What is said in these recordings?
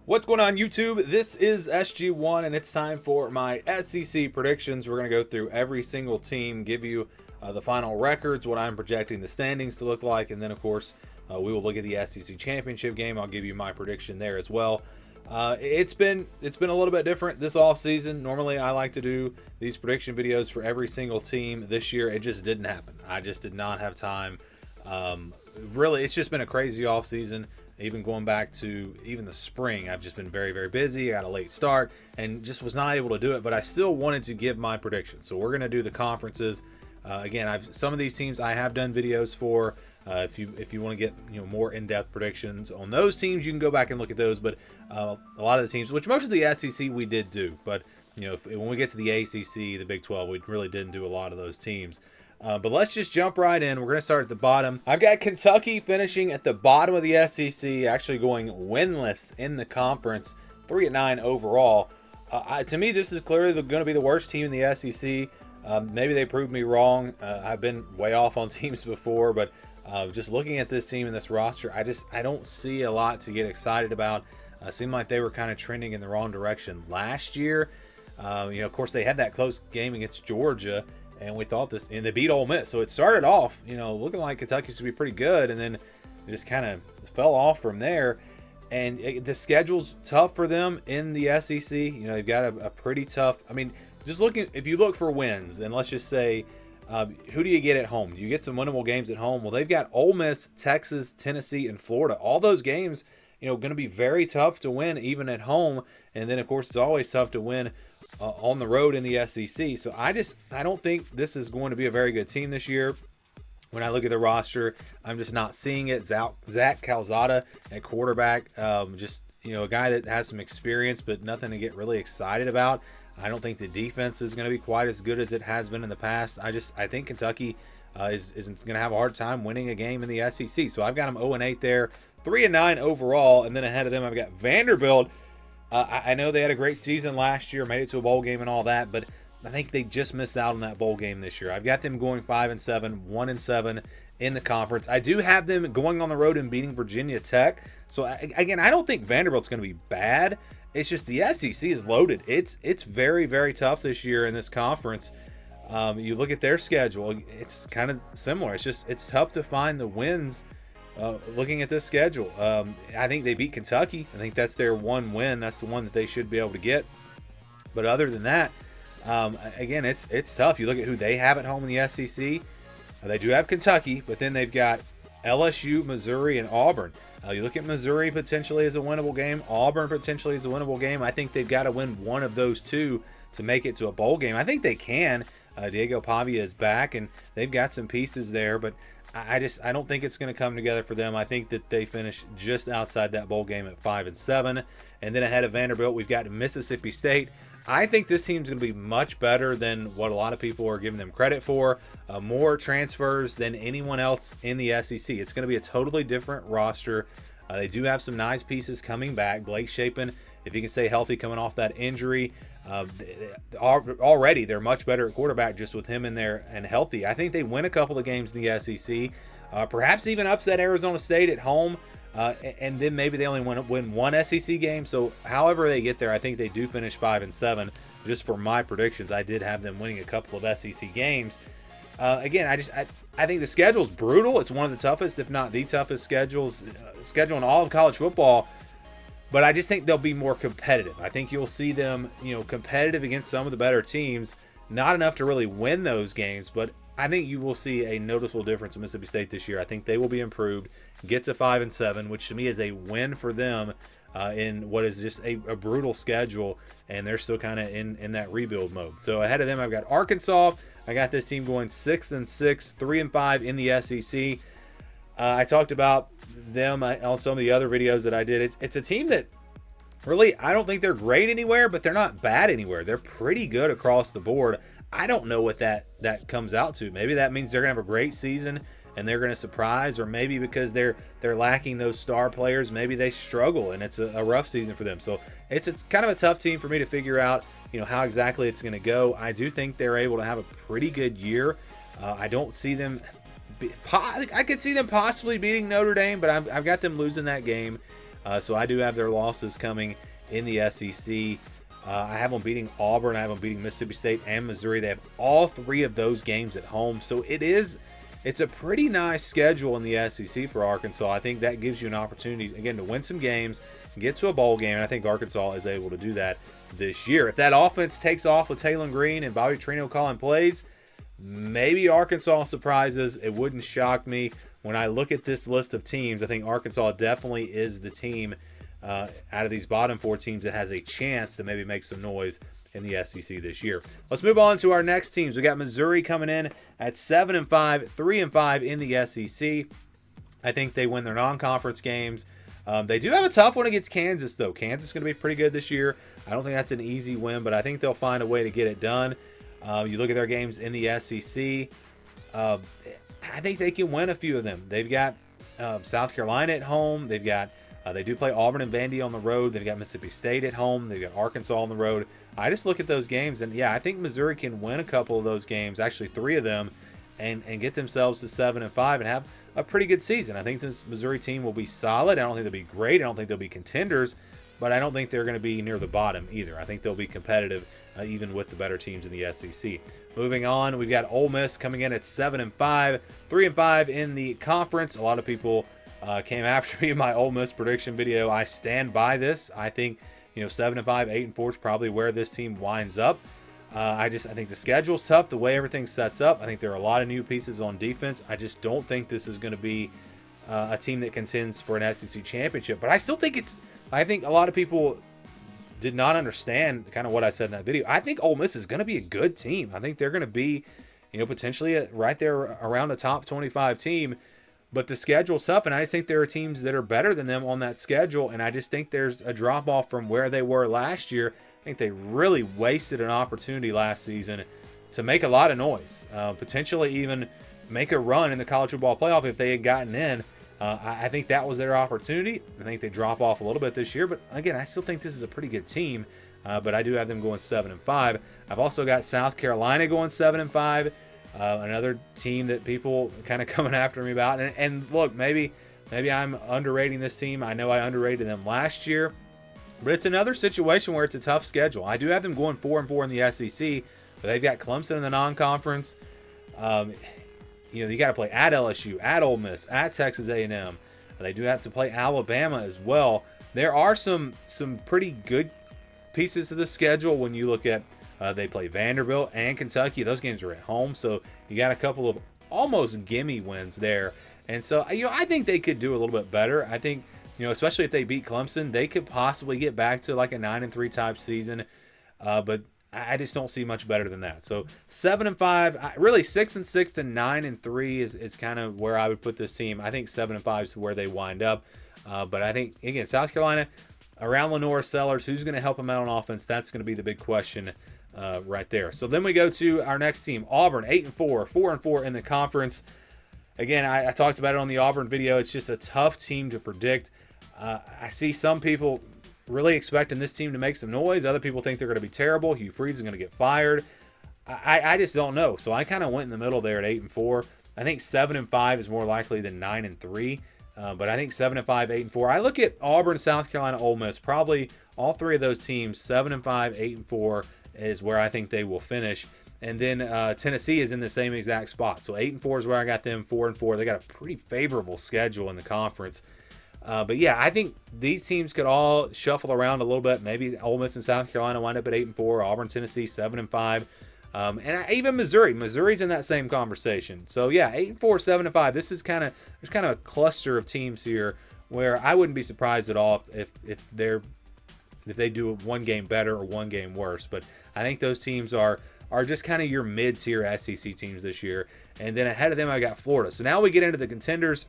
What's going on, YouTube? This is SG1 and it's time for my SEC predictions. We're going to go through every single team, give you the final records, what I'm projecting the standings to look like, and then of course we will look at the SEC championship game. I'll give you my prediction there as well. It's been a little bit different this off season. Normally I like to do these prediction videos for every single team. This year it just didn't happen. I just did not have time. Really, it's just been a crazy off season. Even going back to even the spring, I've just been very, very busy. I got a late start and just was not able to do it, but I still wanted to give my predictions. So we're going to do the conferences. Again, some of these teams I have done videos for. If you want to get more in-depth predictions on those teams, you can go back and look at those. But a lot of the teams, which most of the SEC we did do, but when we get to the ACC, the Big 12, we really didn't do a lot of those teams. But let's just jump right in. We're going to start at the bottom. I've got Kentucky finishing at the bottom of the SEC, actually going winless in the conference, 3-9 overall. To me, this is clearly going to be the worst team in the SEC. Maybe they proved me wrong. I've been way off on teams before, but just looking at this team and this roster, I don't see a lot to get excited about. Seemed like they were kind of trending in the wrong direction last year. Of course, they had that close game against Georgia. And we thought this, and they beat Ole Miss. So it started off, looking like Kentucky should be pretty good, and then it just kind of fell off from there. And the schedule's tough for them in the SEC. They've got a pretty tough. I mean, if you look for wins, and let's just say, who do you get at home? You get some winnable games at home. Well, they've got Ole Miss, Texas, Tennessee, and Florida. All those games, going to be very tough to win even at home. And then, of course, it's always tough to win on the road in the SEC. So I don't think this is going to be a very good team this year. When I look at the roster, I'm just not seeing it. Zach Calzada at quarterback, a guy that has some experience, but nothing to get really excited about. I don't think the defense is going to be quite as good as it has been in the past. I think Kentucky is going to have a hard time winning a game in the SEC. So I've got them 0-8 there, 3-9 overall, and then ahead of them I've got Vanderbilt. I know they had a great season last year, made it to a bowl game and all that, but I think they just missed out on that bowl game this year. I've got them going 5-7, 1-7 in the conference. I do have them going on the road and beating Virginia Tech. So again, I don't think Vanderbilt's going to be bad. It's just the SEC is loaded. It's very, very tough this year in this conference. You look at their schedule, it's kind of similar. It's tough to find the wins. Looking at this schedule, I think they beat Kentucky. I think that's their one win. That's the one that they should be able to get. But other than that, again, it's tough. You look at who they have at home in the SEC. They do have Kentucky, but then they've got LSU, Missouri, and Auburn. You look at Missouri potentially as a winnable game. Auburn potentially as a winnable game. I think they've got to win one of those two to make it to a bowl game. I think they can. Diego Pavia is back, and they've got some pieces there, but I don't think it's going to come together for them. I think that they finish just outside that bowl game at 5-7. And then ahead of Vanderbilt, we've got Mississippi State. I think this team's going to be much better than what a lot of people are giving them credit for. More transfers than anyone else in the SEC. It's going to be a totally different roster. They do have some nice pieces coming back. Blake Shapen, if he can stay healthy coming off that injury, already they're much better at quarterback just with him in there and healthy. I think they win a couple of games in the SEC, perhaps even upset Arizona State at home, and then maybe they only win one SEC game. So however they get there, I think they do finish 5-7. Just for my predictions, I did have them winning a couple of SEC games. Again, I think the schedule's brutal. It's one of the toughest, if not the toughest schedule in all of college football. But I just think they'll be more competitive. I think you'll see them, competitive against some of the better teams. Not enough to really win those games, but I think you will see a noticeable difference in Mississippi State this year. I think they will be improved, get to 5-7, which to me is a win for them in what is just a brutal schedule, and they're still kind of in that rebuild mode. So ahead of them, I've got Arkansas. I got this team going 6-6, 3-5 in the SEC. I talked about them on some of the other videos that I did. It's a team that really, I don't think they're great anywhere, but they're not bad anywhere. They're pretty good across the board. I don't know what that comes out to. Maybe that means they're going to have a great season and they're going to surprise, or maybe because they're lacking those star players, maybe they struggle and it's a rough season for them. So it's kind of a tough team for me to figure out, how exactly it's going to go. I do think they're able to have a pretty good year. I don't see them I could see them possibly beating Notre Dame, but I've got them losing that game. So I do have their losses coming in the SEC. I have them beating Auburn. I have them beating Mississippi State and Missouri. They have all 3 of those games at home. So it's a pretty nice schedule in the SEC for Arkansas. I think that gives you an opportunity, again, to win some games, get to a bowl game, and I think Arkansas is able to do that this year. If that offense takes off with Taylor Green and Bobby Trino calling plays, maybe Arkansas surprises. It wouldn't shock me. When I look at this list of teams, I think Arkansas definitely is the team out of these bottom 4 teams that has a chance to maybe make some noise in the SEC this year. Let's move on to our next teams. We got Missouri coming in at 7-5, 3-5 in the SEC. I think they win their non-conference games. They do have a tough one against Kansas, though. Kansas is going to be pretty good this year. I don't think that's an easy win, but I think they'll find a way to get it done. You look at their games in the SEC. I think they can win a few of them. They've got South Carolina at home. They do play Auburn and Vandy on the road. They've got Mississippi State at home. They've got Arkansas on the road. I just look at those games, and yeah, I think Missouri can win a couple of those games, actually 3 of them, and get themselves to 7-5 and have a pretty good season. I think this Missouri team will be solid. I don't think they'll be great. I don't think they'll be contenders, but I don't think they're going to be near the bottom either. I think they'll be competitive even with the better teams in the SEC. Moving on, we've got Ole Miss coming in at 7-5, 3-5 in the conference. A lot of people came after me in my Ole Miss prediction video. I stand by this. I think 7-5, 8-4 is probably where this team winds up. I think the schedule's tough. The way everything sets up, I think there are a lot of new pieces on defense. I just don't think this is going to be a team that contends for an SEC championship. But I still think I think a lot of people did not understand kind of what I said in that video. I think Ole Miss is going to be a good team. I think they're going to be, potentially right there around a top 25 team. But the schedule's tough, and I think there are teams that are better than them on that schedule, and I just think there's a drop-off from where they were last year. I think they really wasted an opportunity last season to make a lot of noise, potentially even make a run in the college football playoff if they had gotten in. I think that was their opportunity. I think they drop off a little bit this year, but again, I still think this is a pretty good team, but I do have them going 7-5. I've also got South Carolina going 7-5. Another team that people kind of coming after me about. And look, maybe I'm underrating this team. I know I underrated them last year, but it's another situation where it's a tough schedule. I do have them going 4-4 in the SEC, but they've got Clemson in the non-conference. You got to play at LSU, at Ole Miss, at Texas A&M. They do have to play Alabama as well. There are some pretty good pieces of the schedule when you look at they play Vanderbilt and Kentucky. Those games are at home, so you got a couple of almost gimme wins there. And so, I think they could do a little bit better. I think, especially if they beat Clemson, they could possibly get back to like a 9-3 type season. But I just don't see much better than that. So 7-5, really 6-6 to 9-3 is kind of where I would put this team. I think 7-5 is where they wind up. But I think, again, South Carolina, around Lenore Sellers, who's going to help them out on offense? That's going to be the big question right there. So then we go to our next team, Auburn, 8-4, 4-4 in the conference. Again, I talked about it on the Auburn video. It's just a tough team to predict. I see some people really expecting this team to make some noise. Other people think they're going to be terrible. Hugh Freeze is going to get fired. I just don't know. So I kind of went in the middle there at 8-4. I think 7-5 is more likely than 9-3. But I think 7-5, 8-4. I look at Auburn, South Carolina, Ole Miss. Probably all 3 of those teams, 7-5, 8-4 is where I think they will finish. And then Tennessee is in the same exact spot. So 8-4 is where I got them. 4-4. They got a pretty favorable schedule in the conference. But yeah, I think these teams could all shuffle around a little bit. Maybe Ole Miss and South Carolina wind up at 8-4. Auburn, Tennessee, 7-5. Even Missouri. Missouri's in that same conversation. So yeah, 8-4, 7-5. This is there's kind of a cluster of teams here where I wouldn't be surprised at all if they do one game better or one game worse. But I think those teams are just kind of your mid-tier SEC teams this year. And then ahead of them, I got Florida. So now we get into the contenders.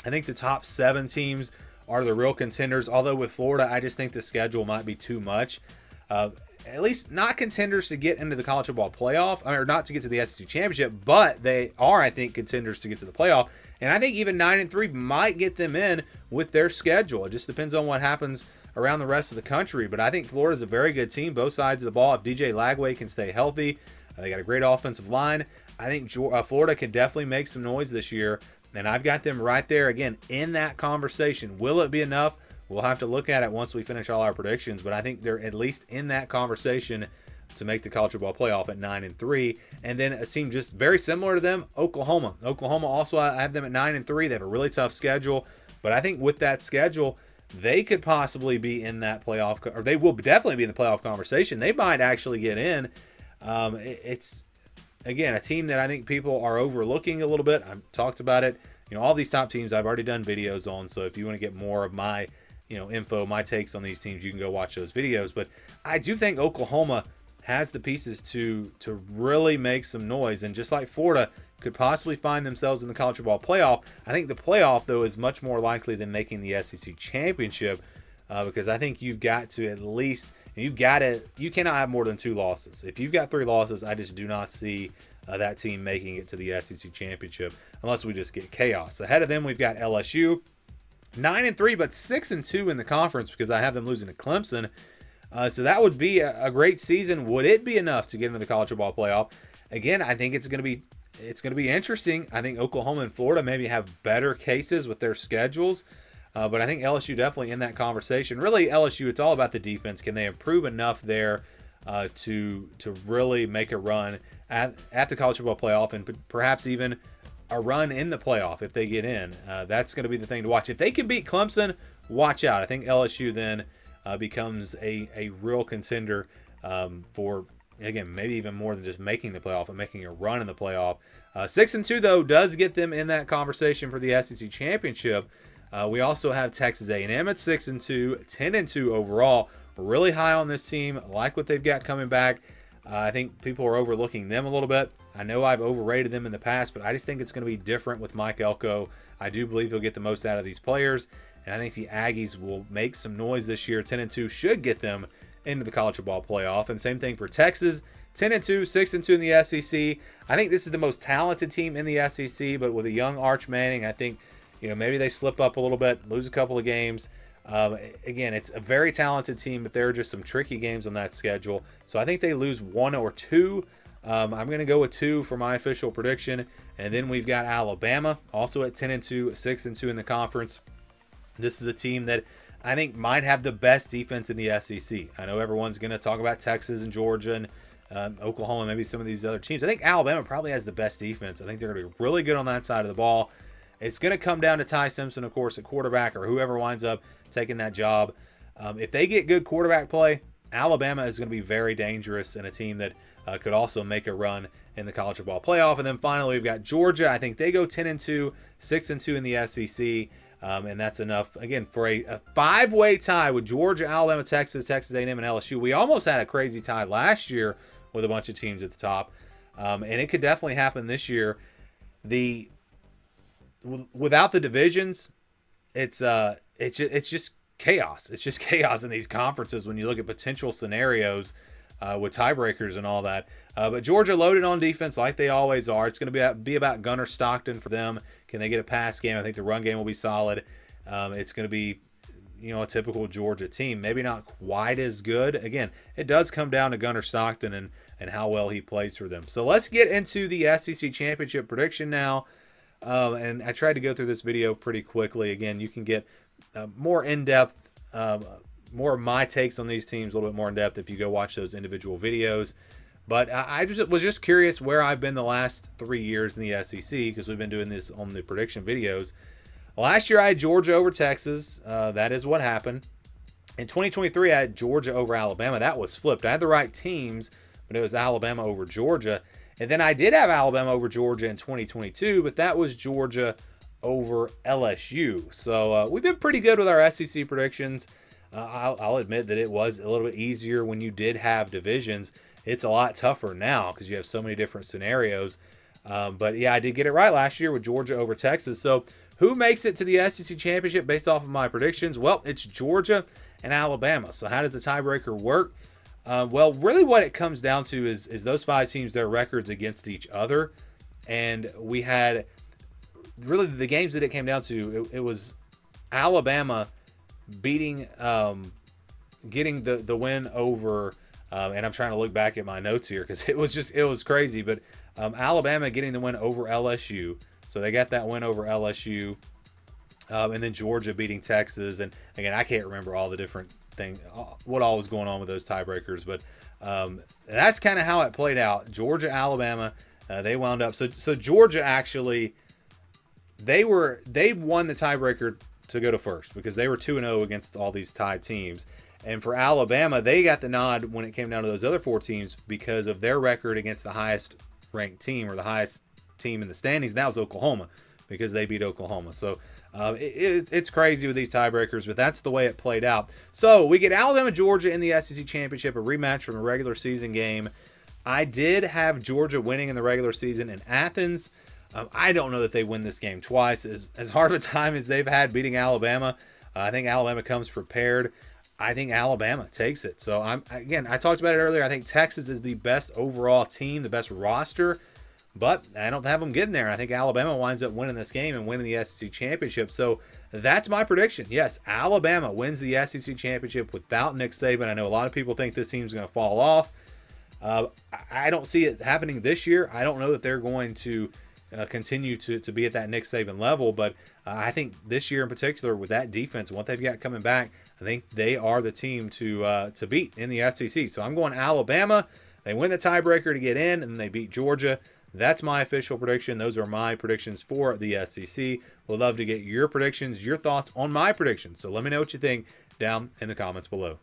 I think the top 7 teams are the real contenders. Although with Florida, I just think the schedule might be too much. At least not contenders to get into the college football playoff, or not to get to the SEC championship, but they are, I think, contenders to get to the playoff. And I think even 9-3 might get them in with their schedule. It just depends on what happens around the rest of the country. But I think Florida's a very good team, both sides of the ball. If DJ Lagway can stay healthy, they got a great offensive line. I think Florida can definitely make some noise this year. And I've got them right there, again, in that conversation. Will it be enough? We'll have to look at it once we finish all our predictions, but I think they're at least in that conversation to make the college football playoff at 9-3. And then a team just very similar to them, Oklahoma. Oklahoma also, I have them at 9-3. They have a really tough schedule, but I think with that schedule, they could possibly be in that playoff, or they will definitely be in the playoff conversation. They might actually get in. It's, again, a team that I think people are overlooking a little bit. I've talked about it. All these top teams I've already done videos on, so if you want to get more of my info, my takes on these teams, you can go watch those videos. But I do think Oklahoma has the pieces to really make some noise, and just like Florida could possibly find themselves in the college football playoff. I think the playoff, though, is much more likely than making the SEC championship, because I think you've got to at least, you cannot have more than 2 losses. If you've got 3 losses, I just do not see that team making it to the SEC championship unless we just get chaos. Ahead of them, we've got LSU, 9-3, but 6-2 in the conference because I have them losing to Clemson. So that would be a great season. Would it be enough to get into the college football playoff? Again, I think it's going to be interesting. I think Oklahoma and Florida maybe have better cases with their schedules, but I think LSU definitely in that conversation. Really, LSU, it's all about the defense. Can they improve enough there to really make a run at the college football playoff, and perhaps even a run in the playoff if they get in? That's going to be the thing to watch. If they can beat Clemson, watch out. I think LSU then becomes a real contender for, again, maybe even more than just making the playoff and making a run in the playoff. 6-2, though, does get them in that conversation for the SEC championship. We also have Texas A&M at 6-2, 10-2 overall. Really high on this team. Like what they've got coming back. I think people are overlooking them a little bit. I know I've overrated them in the past, but I just think it's going to be different with Mike Elko. I do believe he'll get the most out of these players, and I think the Aggies will make some noise this year. 10-2 should get them into the college football playoff. And same thing for Texas, 10-2, 6-2 in the SEC. I think this is the most talented team in the SEC, but with a young Arch Manning, I think maybe they slip up a little bit, lose a couple of games. Again, it's a very talented team, but there are just some tricky games on that schedule. So I think they lose 1 or 2. I'm going to go with 2 for my official prediction. And then we've got Alabama, also at 10-2, 6-2 in the conference. This is a team that I think might have the best defense in the SEC. I know everyone's going to talk about Texas and Georgia and Oklahoma, maybe some of these other teams. I think Alabama probably has the best defense. I think they're going to be really good on that side of the ball. It's going to come down to Ty Simpson, of course, at quarterback, or whoever winds up taking that job. If they get good quarterback play, Alabama is going to be very dangerous and a team that could also make a run in the college football playoff. And then finally, we've got Georgia. I think they go 10-2, 6-2 in the SEC. And that's enough, again, for a 5-way tie with Georgia, Alabama, Texas, Texas A&M, and LSU. We almost had a crazy tie last year with a bunch of teams at the top. And it could definitely happen this year. Without the divisions, it's just chaos. It's just chaos in these conferences when you look at potential scenarios with tiebreakers and all that. But Georgia loaded on defense like they always are. It's going to be about Gunnar Stockton for them. Can they get a pass game? I think the run game will be solid. It's going to be a typical Georgia team. Maybe not quite as good. Again, it does come down to Gunnar Stockton and how well he plays for them. So let's get into the SEC championship prediction now. And I tried to go through this video pretty quickly. Again, you can get more in-depth, more of my takes on these teams, a little bit more in-depth if you go watch those individual videos. But I was just curious where I've been the last 3 years in the SEC, because we've been doing this on the prediction videos. Last year, I had Georgia over Texas. That is what happened. In 2023, I had Georgia over Alabama. That was flipped. I had the right teams, but it was Alabama over Georgia. And then I did have Alabama over Georgia in 2022, but that was Georgia over LSU. So we've been pretty good with our SEC predictions. I'll admit that it was a little bit easier when you did have divisions. It's a lot tougher now because you have so many different scenarios. But yeah, I did get it right last year with Georgia over Texas. So who makes it to the SEC championship based off of my predictions? Well, it's Georgia and Alabama. So how does the tiebreaker work? Well, really what it comes down to is those 5 teams, their records against each other. And we had really the games that it came down to, it was Alabama beating, getting the win over, and I'm trying to look back at my notes here because it was crazy. But Alabama getting the win over LSU. So they got that win over LSU. And then Georgia beating Texas. And again, I can't remember all the different things, what all was going on with those tiebreakers, but that's kind of how it played out. Georgia, Alabama, they wound up. So Georgia actually, they won the tiebreaker to go to first because they were 2-0 against all these tied teams. And for Alabama, they got the nod when it came down to those other 4 teams because of their record against the highest ranked team or the highest team in the standings. That was Oklahoma because they beat Oklahoma. So it's crazy with these tiebreakers, but that's the way it played out. So we get Alabama, Georgia in the SEC Championship, a rematch from a regular season game. I did have Georgia winning in the regular season in Athens. I don't know that they win this game twice. As hard of a time as they've had beating Alabama, I think Alabama comes prepared. I think Alabama takes it. So I talked about it earlier. I think Texas is the best overall team, the best roster, but I don't have them getting there. I think Alabama winds up winning this game and winning the SEC Championship. So that's my prediction. Yes, Alabama wins the SEC Championship without Nick Saban. I know a lot of people think this team's going to fall off. I don't see it happening this year. I don't know that they're going to continue to be at that Nick Saban level, but I think this year in particular with that defense and what they've got coming back, I think they are the team to beat in the SEC. So I'm going Alabama. They win the tiebreaker to get in, and they beat Georgia. That's my official prediction. Those are my predictions for the SEC. We'd love to get your predictions, your thoughts on my predictions. So let me know what you think down in the comments below.